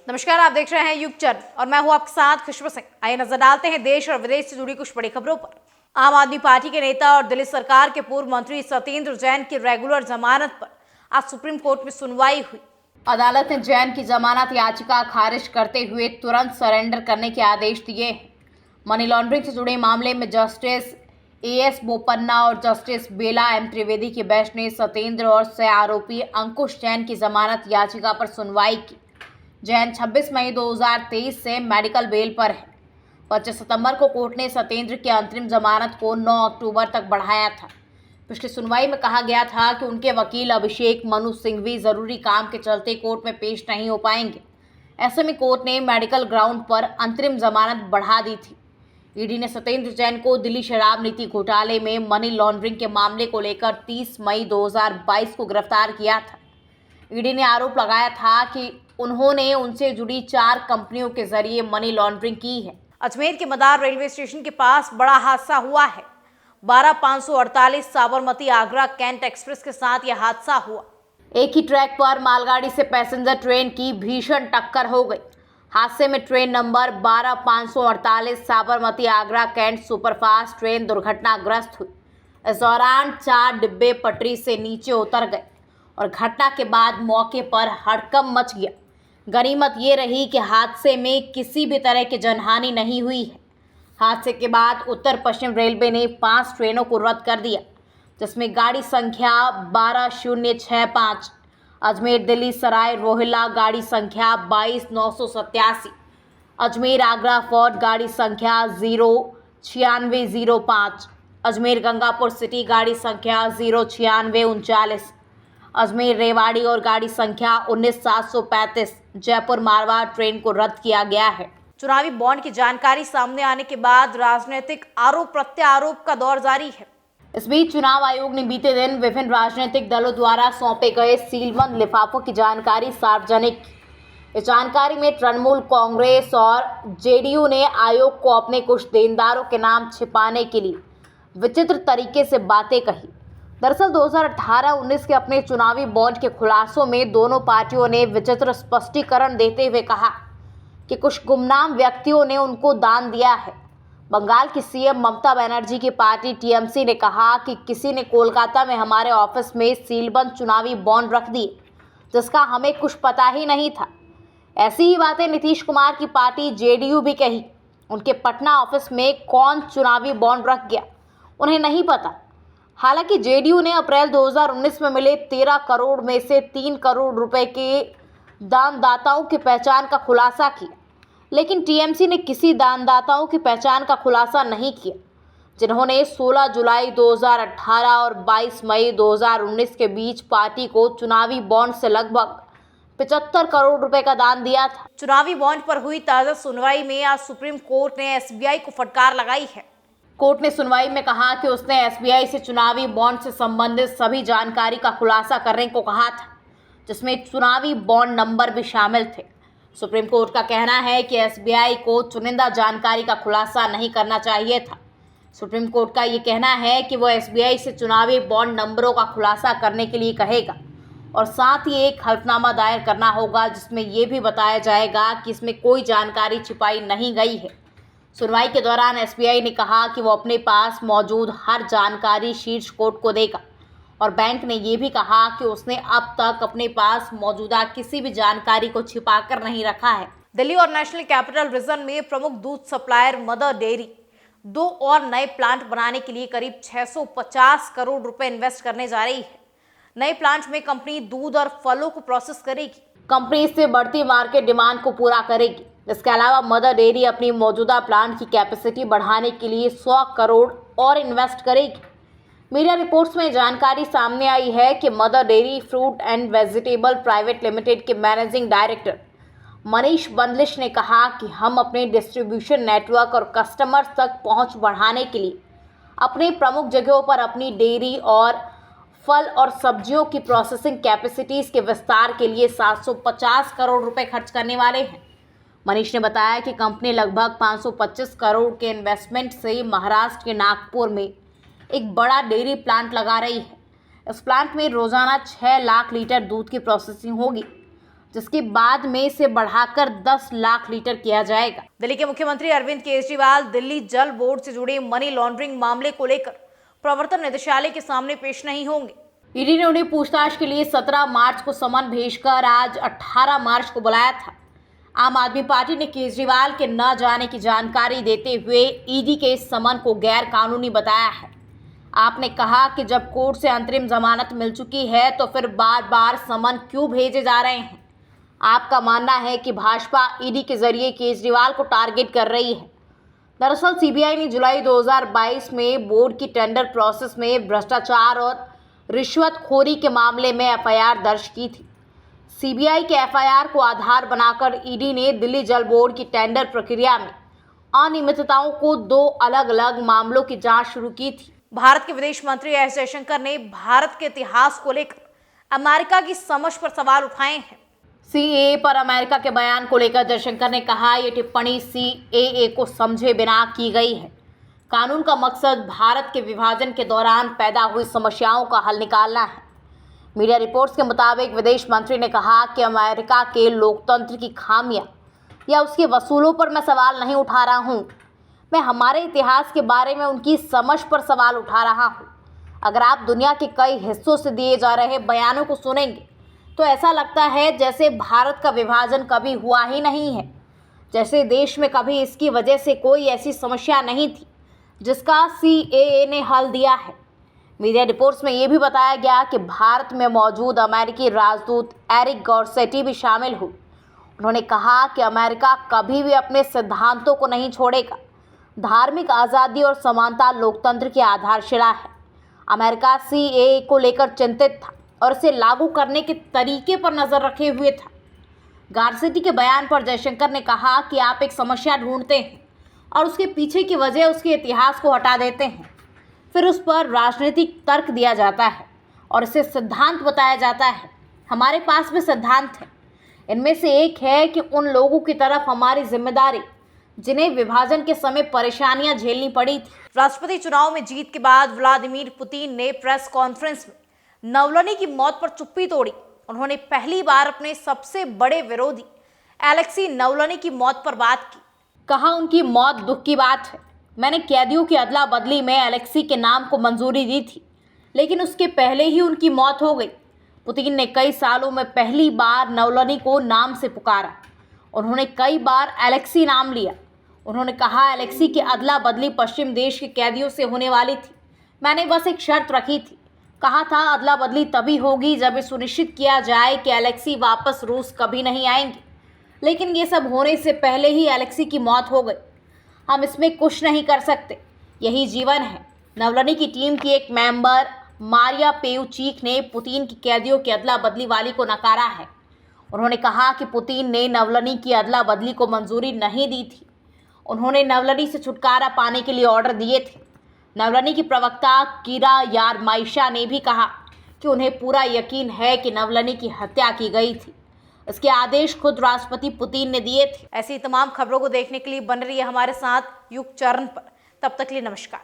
नमस्कार, आप देख रहे हैं युग चैनल और मैं हूं आपके साथ खुशबू सिंह। आइए नजर डालते हैं देश और विदेश से जुड़ी कुछ बड़ी खबरों पर। आम आदमी पार्टी के नेता और दिल्ली सरकार के पूर्व मंत्री सत्येंद्र जैन की रेगुलर जमानत पर आज सुप्रीम कोर्ट में सुनवाई हुई। अदालत ने जैन की जमानत याचिका खारिज करते हुए तुरंत सरेंडर करने के आदेश दिए हैं। मनी लॉन्ड्रिंग से जुड़े मामले में जस्टिस एएस बोपन्ना और जस्टिस बेला एम त्रिवेदी की बेंच ने सत्येंद्र और सह आरोपी अंकुश जैन की जमानत याचिका पर सुनवाई की। जैन 26 मई 2023 से मेडिकल बेल पर है। 25 सितंबर को कोर्ट ने सत्येंद्र की अंतरिम जमानत को 9 अक्टूबर तक बढ़ाया था। पिछली सुनवाई में कहा गया था कि उनके वकील अभिषेक मनु सिंघवी जरूरी काम के चलते कोर्ट में पेश नहीं हो पाएंगे। ऐसे में कोर्ट ने मेडिकल ग्राउंड पर अंतरिम जमानत बढ़ा दी थी। ईडी ने सत्येंद्र जैन को दिल्ली शराब नीति घोटाले में मनी लॉन्ड्रिंग के मामले को लेकर 30 मई 2022 को गिरफ्तार किया था। ईडी ने आरोप लगाया था कि उन्होंने उनसे जुड़ी 4 कंपनियों के जरिए मनी लॉन्ड्रिंग की है। अजमेर के मदार रेलवे स्टेशन के पास बड़ा हादसा हुआ है। 12-548 साबरमती आगरा कैंट एक्सप्रेस के साथ यह हादसा हुआ। एक ही ट्रैक पर मालगाड़ी से पैसेंजर ट्रेन की भीषण टक्कर हो गई। हादसे में train number 12-548 Sabarmati Agra cantt superfast train दुर्घटनाग्रस्त हुई। इस दौरान 4 डिब्बे पटरी से नीचे उतर गए और घटना के बाद मौके पर हड़कंप मच गया। गनीमत ये रही कि हादसे में किसी भी तरह की जनहानि नहीं हुई है। हादसे के बाद उत्तर पश्चिम रेलवे ने 5 ट्रेनों को रद्द कर दिया, जिसमें गाड़ी संख्या 12065 अजमेर दिल्ली सराय रोहिल्ला, गाड़ी संख्या 22987 अजमेर आगरा फोर्ट, गाड़ी संख्या 09605 अजमेर गंगापुर सिटी, गाड़ी संख्या 09639 अजमेर रेवाड़ी और गाड़ी संख्या 19735 जयपुर मारवाड़ ट्रेन को रद्द किया गया है। चुनावी बॉन्ड की जानकारी सामने आने के बाद राजनीतिक आरोप प्रत्यारोप का दौर जारी है। इस बीच चुनाव आयोग ने बीते दिन विभिन्न राजनीतिक दलों द्वारा सौंपे गए सीलबंद लिफाफों की जानकारी सार्वजनिक की। इस जानकारी में तृणमूल कांग्रेस और जेडीयू ने आयोग को अपने कुछ देनदारों के नाम छिपाने के लिए विचित्र तरीके से बातें कही। दरअसल 2018-19 के अपने चुनावी बॉन्ड के खुलासों में दोनों पार्टियों ने विचित्र स्पष्टीकरण देते हुए कहा कि कुछ गुमनाम व्यक्तियों ने उनको दान दिया है। बंगाल की सीएम ममता बनर्जी की पार्टी टीएमसी ने कहा कि किसी ने कोलकाता में हमारे ऑफिस में सीलबंद चुनावी बॉन्ड रख दिए, जिसका हमें कुछ पता ही नहीं था। ऐसी ही बातें नीतीश कुमार की पार्टी जेडीयू भी कही। उनके पटना ऑफिस में कौन चुनावी बॉन्ड रख गया, उन्हें नहीं पता। हालांकि जेडीयू ने अप्रैल 2019 में मिले 13 करोड़ में से 3 करोड़ रुपए के दानदाताओं की पहचान का खुलासा किया, लेकिन टीएमसी ने किसी दानदाताओं की पहचान का खुलासा नहीं किया, जिन्होंने 16 जुलाई 2018 और 22 मई 2019 के बीच पार्टी को चुनावी बॉन्ड से लगभग 75 करोड़ रुपए का दान दिया था। चुनावी बॉन्ड पर हुई ताज़ा सुनवाई में आज सुप्रीम कोर्ट ने एसबीआई को फटकार लगाई है। कोर्ट ने सुनवाई में कहा कि उसने एसबीआई से चुनावी बॉन्ड से संबंधित सभी जानकारी का खुलासा करने को कहा था, जिसमें चुनावी बॉन्ड नंबर भी शामिल थे। सुप्रीम कोर्ट का कहना है कि एसबीआई को चुनिंदा जानकारी का खुलासा नहीं करना चाहिए था। सुप्रीम कोर्ट का ये कहना है कि वो एसबीआई से चुनावी बॉन्ड नंबरों का खुलासा करने के लिए कहेगा और साथ ही एक हल्फनामा दायर करना होगा, जिसमें ये भी बताया जाएगा कि इसमें कोई जानकारी छिपाई नहीं गई है। सुनवाई के दौरान एसबीआई ने कहा कि वो अपने पास मौजूद हर जानकारी शीर्ष कोर्ट को देगा और बैंक ने ये भी कहा कि उसने अब तक अपने पास मौजूदा किसी भी जानकारी को छिपाकर नहीं रखा है। दिल्ली और नेशनल कैपिटल रीजन में प्रमुख दूध सप्लायर मदर डेयरी 2 और नए प्लांट बनाने के लिए करीब 650 करोड़ रुपए इन्वेस्ट करने जा रही है। नए प्लांट में कंपनी दूध और फलों को प्रोसेस करेगी। कंपनी इससे बढ़ती मार्केट डिमांड को पूरा करेगी। इसके अलावा मदर डेयरी अपनी मौजूदा प्लांट की कैपेसिटी बढ़ाने के लिए 100 करोड़ और इन्वेस्ट करेगी। मीडिया रिपोर्ट्स में जानकारी सामने आई है कि mother dairy fruit and vegetable private limited के मैनेजिंग डायरेक्टर मनीष बंदलिश ने कहा कि हम अपने डिस्ट्रीब्यूशन नेटवर्क और कस्टमर्स तक पहुंच बढ़ाने के लिए अपने प्रमुख जगहों पर अपनी डेयरी और फल और सब्जियों की प्रोसेसिंग कैपेसिटीज़ के विस्तार के लिए 750 करोड़ रुपए खर्च करने वाले हैं। मनीष ने बताया कि कंपनी लगभग 525 करोड़ के इन्वेस्टमेंट से महाराष्ट्र के नागपुर में एक बड़ा डेयरी प्लांट लगा रही है। इस प्लांट में रोजाना 6 लाख लीटर दूध की प्रोसेसिंग होगी। जिसके बाद में इसे बढ़ाकर 10 लाख लीटर किया जाएगा। दिल्ली के मुख्यमंत्री अरविंद केजरीवाल दिल्ली जल बोर्ड से जुड़े मनी लॉन्ड्रिंग मामले को लेकर प्रवर्तन निदेशालय के सामने पेश नहीं होंगे। ईडी ने उन्हें पूछताछ के लिए 17 मार्च को समन भेजकर आज 18 मार्च को बुलाया था। आम आदमी पार्टी ने केजरीवाल के न जाने की जानकारी देते हुए ईडी के इस समन को गैर कानूनी बताया है। आपने कहा कि जब कोर्ट से अंतरिम जमानत मिल चुकी है तो फिर बार बार समन क्यों भेजे जा रहे हैं? आपका मानना है कि भाजपा ईडी के जरिए केजरीवाल को टारगेट कर रही है। दरअसल सीबीआई ने जुलाई 2022 में बोर्ड की टेंडर प्रोसेस में भ्रष्टाचार और रिश्वतखोरी के मामले में एफआईआर दर्ज की थी। सीबीआई के एफआईआर को आधार बनाकर ईडी ने दिल्ली जल बोर्ड की टेंडर प्रक्रिया में अनियमितताओं को 2 अलग-अलग मामलों की जांच शुरू की थी। भारत के विदेश मंत्री एस जयशंकर ने भारत के इतिहास को लेकर अमेरिका की समझ पर सवाल उठाए हैं। सीएए पर अमेरिका के बयान को लेकर जयशंकर ने कहा, ये टिप्पणी सीएए को समझे बिना की गई है। कानून का मकसद भारत के विभाजन के दौरान पैदा हुई समस्याओं का हल निकालना है। मीडिया रिपोर्ट्स के मुताबिक विदेश मंत्री ने कहा कि अमेरिका के लोकतंत्र की खामियां या उसके वसूलों पर मैं सवाल नहीं उठा रहा हूं। मैं हमारे इतिहास के बारे में उनकी समझ पर सवाल उठा रहा हूं। अगर आप दुनिया के कई हिस्सों से दिए जा रहे बयानों को सुनेंगे तो ऐसा लगता है जैसे भारत का विभाजन कभी हुआ ही नहीं है, जैसे देश में कभी इसकी वजह से कोई ऐसी समस्या नहीं थी जिसका सीएए ने हल दिया है। मीडिया रिपोर्ट्स में ये भी बताया गया कि भारत में मौजूद अमेरिकी राजदूत एरिक गॉर्सेटी भी शामिल हुए। उन्होंने कहा कि अमेरिका कभी भी अपने सिद्धांतों को नहीं छोड़ेगा। धार्मिक आज़ादी और समानता लोकतंत्र की आधारशिला है। अमेरिका सीएए को लेकर चिंतित था और इसे लागू करने के तरीके पर नज़र रखे हुए था। गार्सेटी के बयान पर जयशंकर ने कहा कि आप एक समस्या ढूंढते हैं और उसके पीछे की वजह उसके इतिहास को हटा देते हैं, फिर उस पर राजनीतिक तर्क दिया जाता है और इसे सिद्धांत बताया जाता है। हमारे पास भी सिद्धांत हैं। इनमें से एक है कि उन लोगों की तरफ हमारी जिम्मेदारी जिन्हें विभाजन के समय परेशानियां झेलनी पड़ी थी। राष्ट्रपति चुनाव में जीत के बाद व्लादिमीर पुतिन ने प्रेस कॉन्फ्रेंस में नवलनी की मौत पर चुप्पी तोड़ी। उन्होंने पहली बार अपने सबसे बड़े विरोधी एलेक्सी नवलनी की मौत पर बात की। कहा, उनकी मौत दुख की बात है। मैंने कैदियों की अदला बदली में एलेक्सी के नाम को मंजूरी दी थी, लेकिन उसके पहले ही उनकी मौत हो गई। पुतिन ने कई सालों में पहली बार नवलनी को नाम से पुकारा। उन्होंने कई बार एलेक्सी नाम लिया। उन्होंने कहा, एलेक्सी की अदला बदली पश्चिम देश के कैदियों से होने वाली थी। मैंने बस एक शर्त रखी थी। कहा था, अदला बदली तभी होगी जब ये सुनिश्चित किया जाए कि एलेक्सी वापस रूस कभी नहीं आएंगे। लेकिन ये सब होने से पहले ही एलेक्सी की मौत हो गई। हम इसमें कुछ नहीं कर सकते, यही जीवन है। नवलनी की टीम की एक मेंबर मारिया पेवचीक ने पुतिन की कैदियों की अदला बदली वाली को नकारा है। उन्होंने कहा कि पुतिन ने नवलनी की अदला बदली को मंजूरी नहीं दी थी। उन्होंने नवलनी से छुटकारा पाने के लिए ऑर्डर दिए थे। नवलनी की प्रवक्ता कीरा यारमाइशा ने भी कहा कि उन्हें पूरा यकीन है कि नवलनी की हत्या की गई थी। इसके आदेश खुद राष्ट्रपति पुतिन ने दिए थे। ऐसी तमाम खबरों को देखने के लिए बन रही है हमारे साथ युग चरण पर। तब तक के लिए नमस्कार।